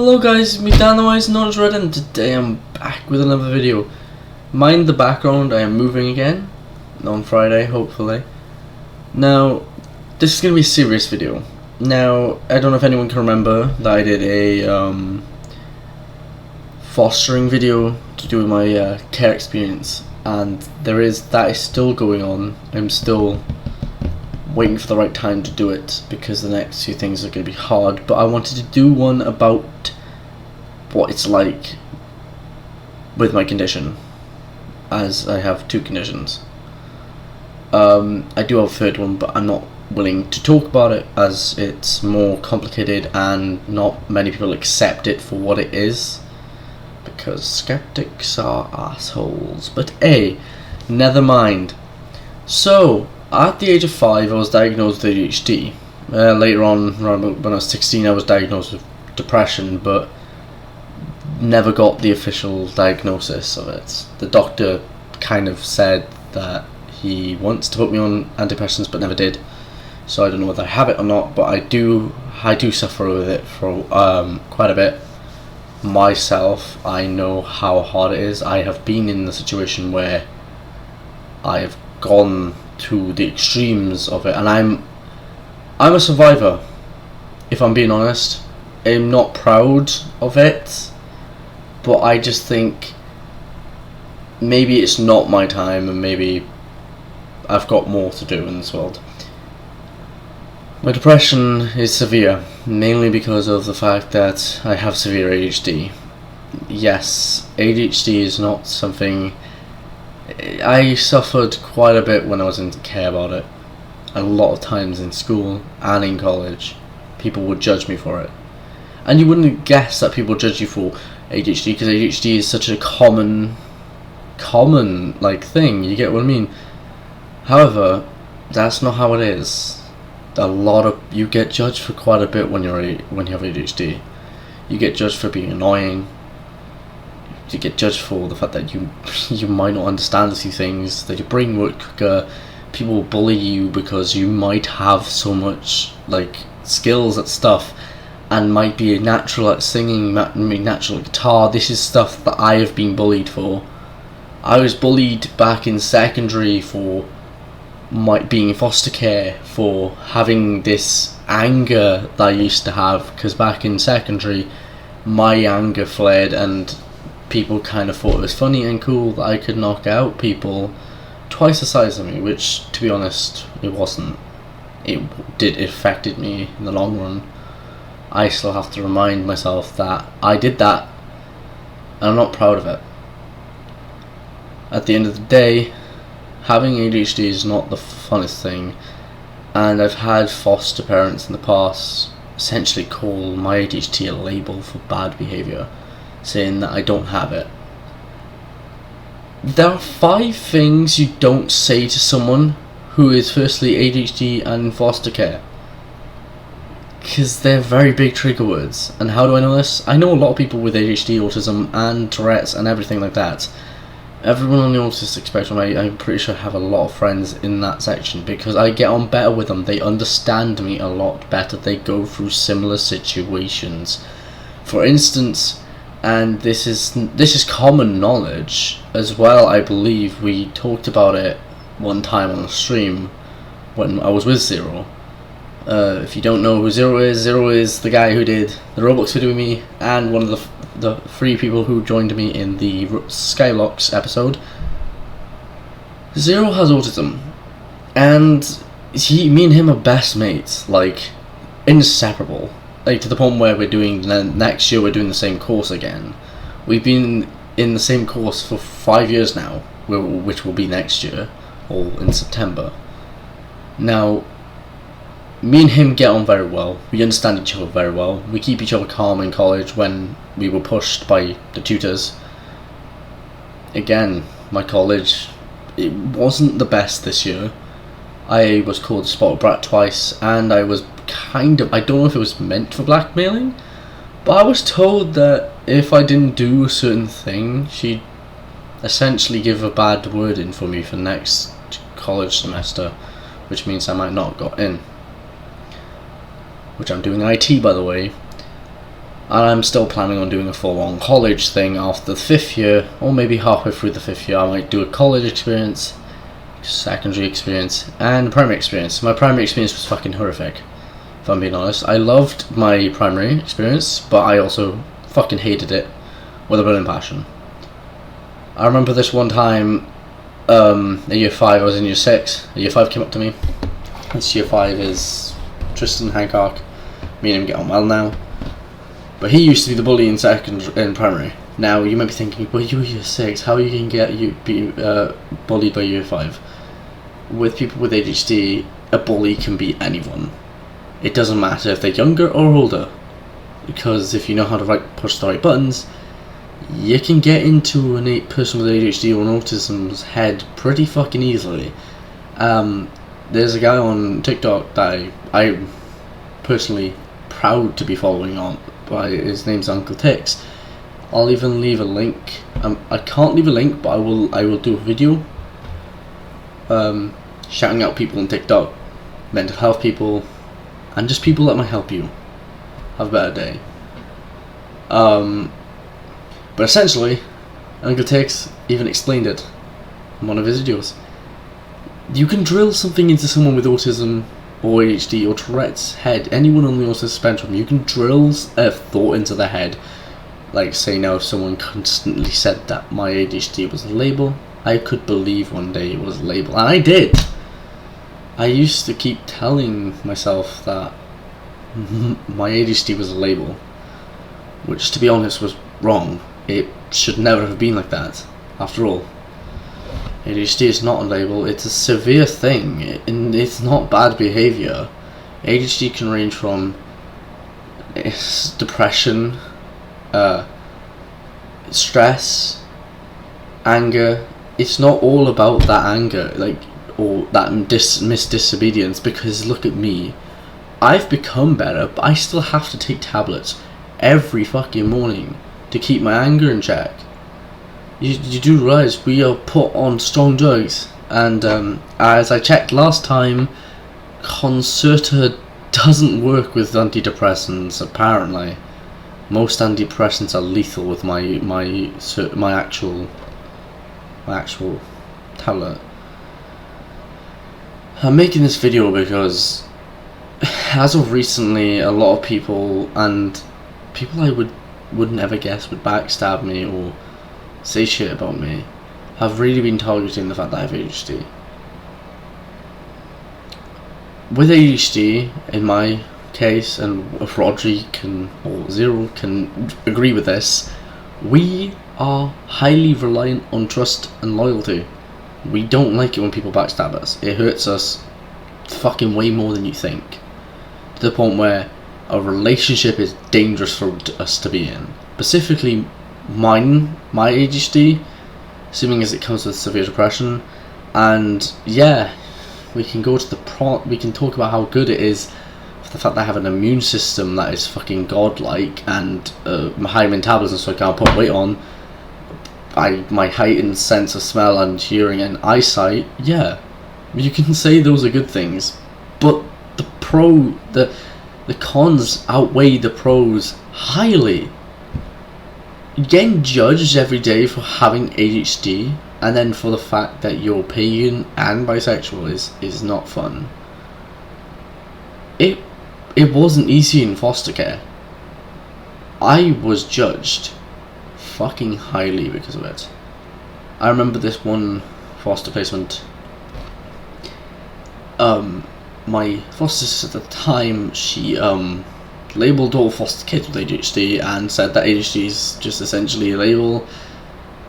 Hello guys, me Dan the Wise Knowledge Red, and today I'm back with another video. Mind the background, I am moving again on Friday, hopefully. Now, this is going to be a serious video. Now, I don't know if anyone can remember that I did a fostering video to do with my care experience, and that is still going on. I'm still waiting for the right time to do it because the next few things are going to be hard, but I wanted to do one about what it's like with my condition, as I have two conditions. I do have a third one, but I'm not willing to talk about it as it's more complicated and not many people accept it for what it is, because skeptics are assholes. But never mind. So, at the age of 5, I was diagnosed with ADHD. Later on, around when I was 16, I was diagnosed with depression, but never got the official diagnosis of it. The doctor kind of said that he wants to put me on antidepressants, but never did. So I don't know whether I have it or not, but I do suffer with it for quite a bit. Myself, I know how hard it is. I have been in the situation where I have gone to the extremes of it, and I'm a survivor, if I'm being honest. I'm not proud of it, but I just think maybe it's not my time, and maybe I've got more to do in this world. My depression is severe, mainly because of the fact that I have severe ADHD. Yes, ADHD is not something I suffered quite a bit when I was in care about it. A lot of times in school and in college, people would judge me for it. And you wouldn't guess that people judge you for ADHD, because ADHD is such a common like thing, you get what I mean? However, that's not how it is. You get judged for quite a bit when you have ADHD. You get judged for being annoying. You get judged for the fact that you might not understand a few things, that your brain works quicker. People will bully you because you might have so much skills at stuff and might be a natural at singing, natural at guitar. This is stuff that I have been bullied for. I was bullied back in secondary for being in foster care, for having this anger that I used to have, because back in secondary my anger flared and people kind of thought it was funny and cool that I could knock out people twice the size of me, which, to be honest, it wasn't. It affected me in the long run. I still have to remind myself that I did that, and I'm not proud of it. At the end of the day, having ADHD is not the funnest thing, and I've had foster parents in the past essentially call my ADHD a label for bad behaviour, saying that I don't have it. There are 5 things you don't say to someone who is firstly ADHD and in foster care, because they're very big trigger words. And how do I know this? I know a lot of people with ADHD, autism and Tourette's and everything like that. Everyone on the autistic spectrum, I'm pretty sure I have a lot of friends in that section, because I get on better with them. They understand me a lot better. They go through similar situations. For instance, and this is common knowledge as well, I believe. We talked about it one time on the stream when I was with Zero. If you don't know who Zero is the guy who did the Roblox video with me, and one of the 3 people who joined me in the Skylocks episode. Zero has autism, and me and him are best mates, inseparable. To the point where next year we're doing the same course again. We've been in the same course for 5 years now, which will be next year, or in September. Now, me and him get on very well. We understand each other very well. We keep each other calm in college when we were pushed by the tutors. Again, my college, it wasn't the best this year. I was called spoiled brat twice, and I was I don't know if it was meant for blackmailing, but I was told that if I didn't do a certain thing, she'd essentially give a bad word in for me for next college semester, which means I might not got in. Which I'm doing IT, by the way. and I'm still planning on doing a full-on college thing after the 5th year, or maybe halfway through the 5th year. I might do a college experience, secondary experience, and primary experience. My primary experience was fucking horrific, if I'm being honest. I loved my primary experience, but I also fucking hated it with a burning passion. I remember this one time, at year 5, I was in year 6, year 5 came up to me. This year 5 is Tristan Hancock. Me and him get on well now. But he used to be the bully in primary. Now you might be thinking, well, you're year 6, how are you going to be bullied by year 5? With people with ADHD, a bully can be anyone. It doesn't matter if they're younger or older, because if you know how to push the right buttons, you can get into a person with ADHD or an autism's head pretty fucking easily. There's a guy on TikTok that I'm personally proud to be following on. His name's Uncle Tix. I'll even leave a link. I can't leave a link, but I will do a video shouting out people on TikTok, mental health people, and just people that might help you have a better day. But essentially, Uncle Tix even explained it in one of his videos. You can drill something into someone with autism or ADHD or Tourette's head, anyone on the autism spectrum. You can drill a thought into their head. Like, say now if someone constantly said that my ADHD was a label, I could believe one day it was a label, and I did. I used to keep telling myself that my ADHD was a label, which, to be honest, was wrong. It should never have been like that. After all, ADHD is not a label, it's a severe thing, and it's not bad behaviour. ADHD can range from depression, stress, anger. It's not all about that anger, or that disobedience, because look at me. I've become better, but I still have to take tablets every fucking morning to keep my anger in check. You do realise we are put on strong drugs, and as I checked last time, Concerta doesn't work with antidepressants. Apparently, most antidepressants are lethal with my actual tablet. I'm making this video because, as of recently, a lot of people, and people I wouldn't ever guess would backstab me or say shit about me, have really been targeting the fact that I have ADHD. With ADHD, in my case, and if Rodri or Zero can agree with this, we are highly reliant on trust and loyalty. We don't like it when people backstab us. It hurts us fucking way more than you think, to the point where a relationship is dangerous for us to be in. Specifically my ADHD, assuming as it comes with severe depression. And yeah, we can go to we can talk about how good it is for the fact that I have an immune system that is fucking godlike, and high metabolism, so I can't put weight on. My heightened sense of smell and hearing and eyesight, yeah, you can say those are good things, but the cons outweigh the pros highly. Getting judged every day for having ADHD, and then for the fact that you're pagan and bisexual is not fun. It wasn't easy in foster care. I was judged fucking highly because of it. I remember this one foster placement. My foster sister at the time, she labelled all foster kids with ADHD and said that ADHD is just essentially a label,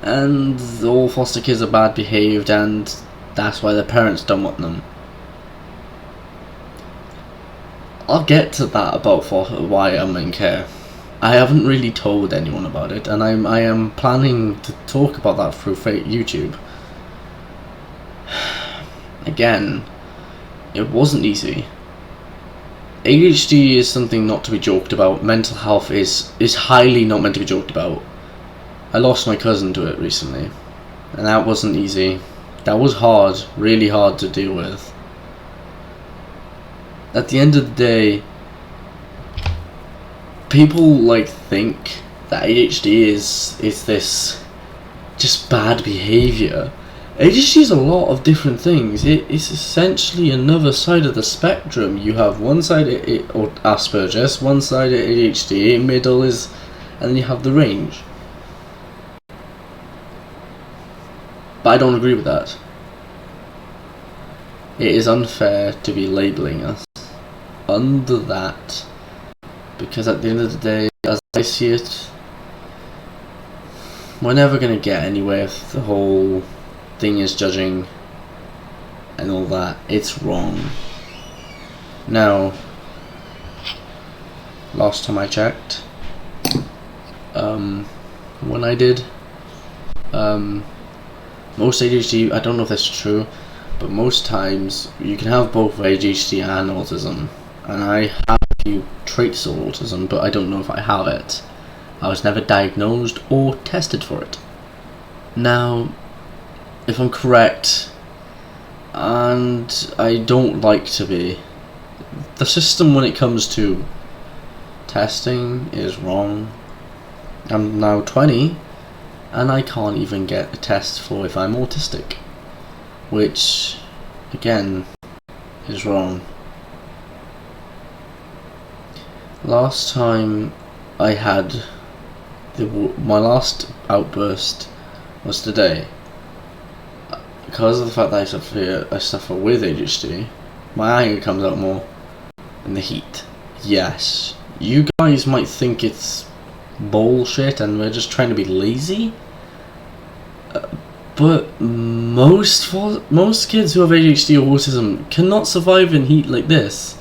and all foster kids are bad behaved, and that's why their parents don't want them. I'll get to that about why I'm in care. I haven't really told anyone about it, and I am planning to talk about that through YouTube. Again, it wasn't easy. ADHD is something not to be joked about. Mental health is highly not meant to be joked about. I lost my cousin to it recently, and that wasn't easy. That was hard, really hard to deal with. At the end of the day, people like think that ADHD is this just bad behaviour. ADHD is a lot of different things. It's essentially another side of the spectrum. You have one side or Asperger's, one side ADHD, middle is, and then you have the range. But I don't agree with that. It is unfair to be labelling us under that, because at the end of the day, as I see it, we're never going to get anywhere if the whole thing is judging and all that. It's wrong. Now, last time I checked, when I did, most ADHD, I don't know if that's true, but most times you can have both ADHD and autism, and I have a few traits of autism, but I don't know if I have it. I was never diagnosed or tested for it. Now, if I'm correct, and I don't like to be, the system when it comes to testing is wrong. I'm now 20, and I can't even get a test for if I'm autistic, which, again, is wrong. Last time I had my last outburst was today. Because of the fact that I suffer with ADHD, my anger comes out more in the heat. Yes, you guys might think it's bullshit and we're just trying to be lazy, but most kids who have ADHD or autism cannot survive in heat like this.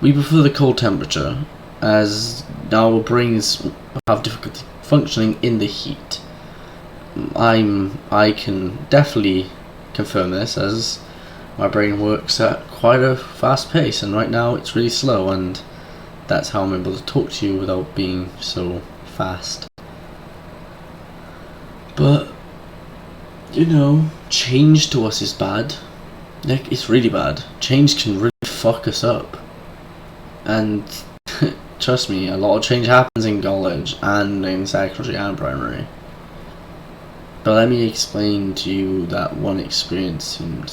We prefer the cold temperature, as our brains have difficulty functioning in the heat. I can definitely confirm this, as my brain works at quite a fast pace, and right now it's really slow, and that's how I'm able to talk to you without being so fast. But, you know, change to us is bad. Like, it's really bad. Change can really fuck us up. And trust me, a lot of change happens in college and in secondary and primary. But let me explain to you that one experience in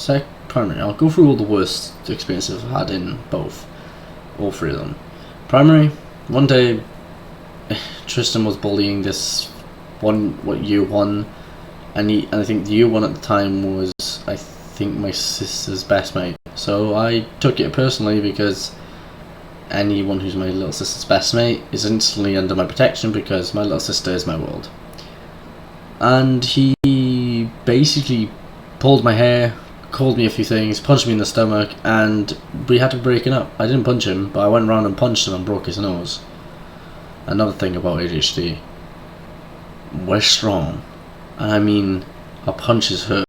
primary. I'll go through all the worst experiences I've had in all three of them. Primary, one day Tristan was bullying this year one, and I think the year one at the time was, I think, my sister's best mate. So I took it personally, because anyone who's my little sister's best mate is instantly under my protection, because my little sister is my world. And he basically pulled my hair, called me a few things, punched me in the stomach, and we had to break it up. I didn't punch him, but I went around and punched him and broke his nose. Another thing about ADHD, we're strong, and I mean, our punches hurt,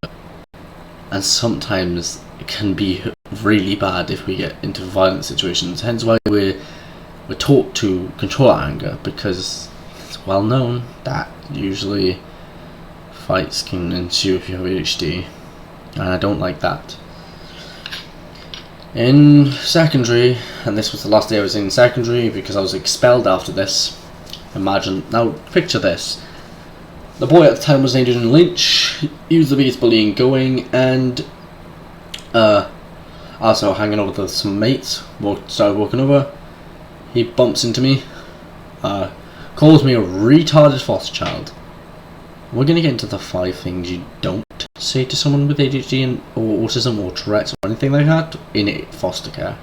and sometimes it can be really bad if we get into violent situations. Hence why we're taught to control our anger, because it's well known that usually fights can ensue if you have ADHD, and I don't like that. In secondary, and this was the last day I was in secondary because I was expelled after this. Now picture this. The boy at the time was Adrian Lynch. He was the biggest bullying going, and also hanging over with some mates. Started walking over. He bumps into me, calls me a retarded foster child. We're going to get into the 5 things you don't say to someone with ADHD or autism or Tourette's or anything like that in foster care,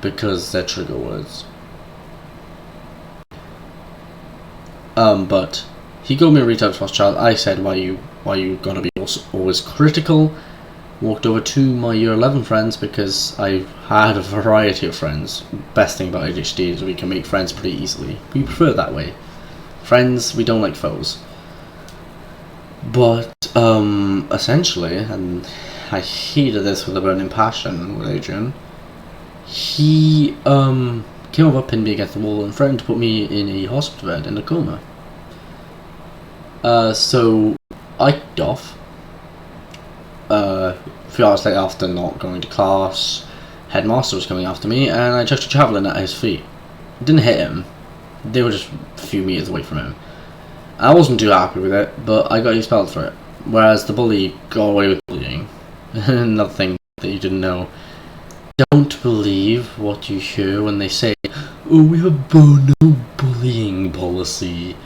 because they're trigger words. But he called me a retarded foster child. I said, why you gonna be always critical? Walked over to my year 11 friends, because I had a variety of friends. Best thing about ADHD is we can make friends pretty easily. We prefer it that way. Friends, we don't like foes. But essentially, and I hated this with a burning passion with Adrian, he came over, pinned me against the wall, and threatened to put me in a hospital bed in a coma. So I kicked off. A few hours later, after not going to class, headmaster was coming after me, and I chucked a javelin at his feet. Didn't hit him, They were just a few meters away from him. I wasn't too happy with it, but I got expelled for it. Whereas the bully got away with bullying. Another thing that you didn't know. Don't believe what you hear when they say, "Oh, we have no bullying policy."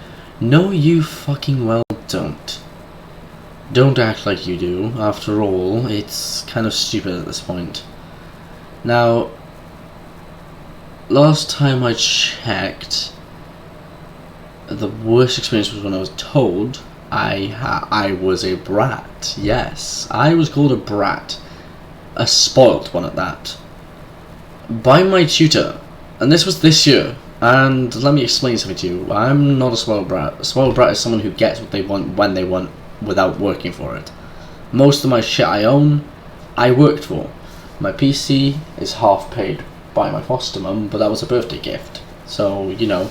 No, you fucking well don't. Don't act like you do. After all, it's kind of stupid at this point. Now, last time I checked, the worst experience was when I was told I was a brat. Yes, I was called a brat. A spoilt one at that. By my tutor. And this was this year. And let me explain something to you. I'm not a spoiled brat. A spoiled brat is someone who gets what they want when they want without working for it. Most of my shit I own, I worked for. My PC is half paid by my foster mum, but that was a birthday gift. So, you know,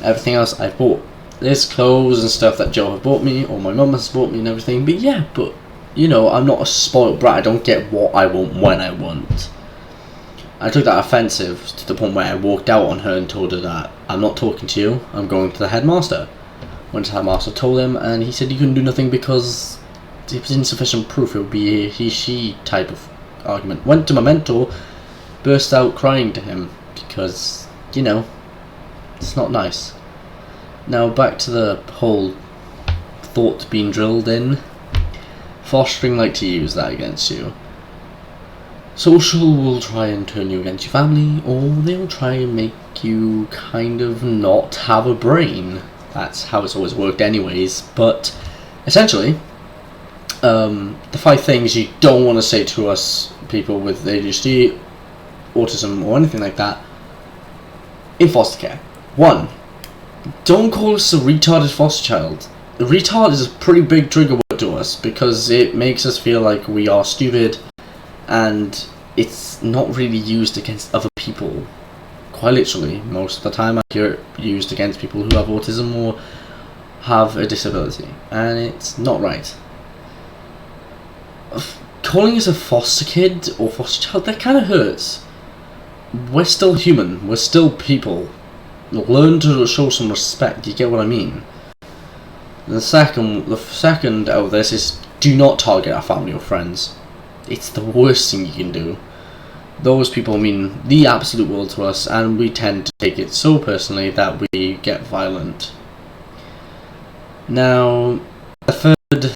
everything else I bought. There's clothes and stuff that Joe have bought me, or my mum has bought me and everything, but yeah, but, you know, I'm not a spoiled brat. I don't get what I want when I want. I took that offensive to the point where I walked out on her and told her that I'm not talking to you, I'm going to the headmaster. Went to the headmaster, told him, and he said he couldn't do nothing because it was insufficient proof. It would be a he-she type of argument. Went to my mentor, burst out crying to him because, you know, it's not nice. Now back to the whole thought being drilled in. Fostering like to use that against you. Social will try and turn you against your family, or they'll try and make you kind of not have a brain. That's how it's always worked anyways, but essentially, the 5 things you don't want to say to us, people with ADHD, autism, or anything like that, in foster care. 1. Don't call us a retarded foster child. A retard is a pretty big trigger word to us, because it makes us feel like we are stupid, and it's not really used against other people. Quite literally, most of the time I hear it used against people who have autism or have a disability, and it's not right. Calling us a foster kid or foster child, that kind of hurts. We're still human, we're still people. Learn to show some respect, you get what I mean? The second out of this is, do not target our family or friends. It's the worst thing you can do. Those people mean the absolute world to us, and we tend to take it so personally that we get violent. Now, the third